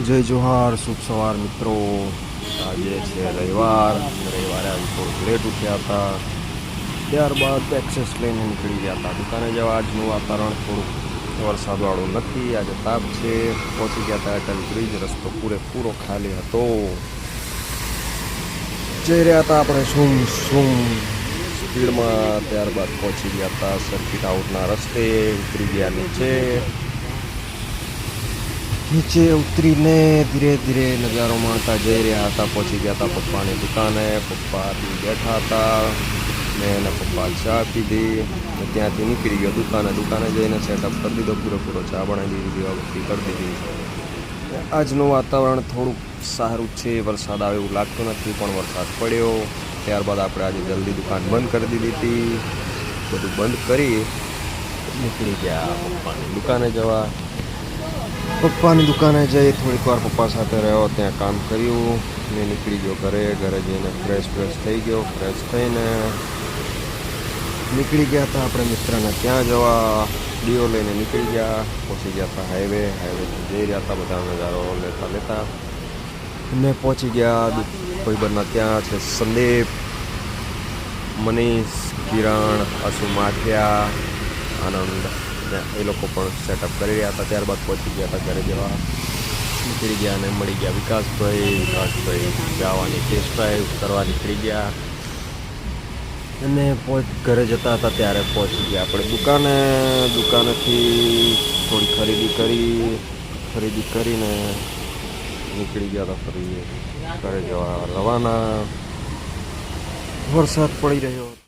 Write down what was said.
જય જોહાર, શુભ સવાર મિત્રો। આજે છે રવિવારે આજે થોડુંક લેટ ઉઠ્યા હતા, ત્યારબાદ એક્સેસ લઈને નીકળી ગયા હતા દુકાને જવા। આજનું વાતાવરણ થોડુંક વરસાદવાળું નથી, આજે તાપ છે। પહોંચી ગયા હતા અટલ બ્રિજ, રસ્તો પૂરેપૂરો ખાલી હતો। જઈ રહ્યા હતા આપણે શું સ્પીડમાં, ત્યારબાદ પહોંચી ગયા હતા સર્કિટ આઉટના રસ્તે। ઉતરી ગયા નીચે ઉતરીને ધીરે ધીરે નજારો માણતા જઈ રહ્યા હતા। પહોંચી ગયા હતા પપ્પાની દુકાને। પપ્પા બેઠા હતા, મેં અને પપ્પા ચા પીધી ને ત્યાંથી નીકળી ગયો દુકાને જઈને સેટઅપ કરી દીધો પૂરેપૂરો, ચા બનાવી દીધી, દીવાબત્તી કરી દીધી। આજનું વાતાવરણ થોડુંક સારું છે, વરસાદ આવે એવું લાગતું નથી પણ વરસાદ પડ્યો। ત્યારબાદ આપણે આજે જલ્દી દુકાન બંધ કરી દીધી હતી, બધું બંધ કરી નીકળી ગયા પપ્પાની દુકાને જવા। પપ્પાની દુકાને જઈ થોડીક વાર પપ્પા સાથે રહ્યો, ત્યાં કામ કર્યું ને નીકળી ગયો ઘરે જઈને ફ્રેશ થઈ ગયો। ફ્રેશ થઈને નીકળી ગયા હતા આપણે મિત્રને ત્યાં જવા, ડીઓ લઈને નીકળી ગયા। પહોંચી ગયા હતા હાઈવેથી જઈ રહ્યા હતા, બધા નજારો લેતા ને પહોંચી ગયા ભાઈબંધના ત્યાં છે સંદીપ, મનીષ, કિરણ, અશુ માઠિયા, આનંદ, એ લોકો પણ સેટઅપ કરી રહ્યા હતા। ત્યારબાદ પહોંચી ગયા હતા ઘરે જવા, નીકળી ગયા અને મળી ગયા વિકાસભાઈ જવાની ટેસ્ટ ડ્રાઈવ કરવા નીકળી ગયા અને ઘરે જતા હતા ત્યારે પહોંચી ગયા આપણે દુકાનેથી થોડી ખરીદી કરીને નીકળી ગયા હતા ફરી ઘરે જવા રવાના। વરસાદ પડી રહ્યો હતો।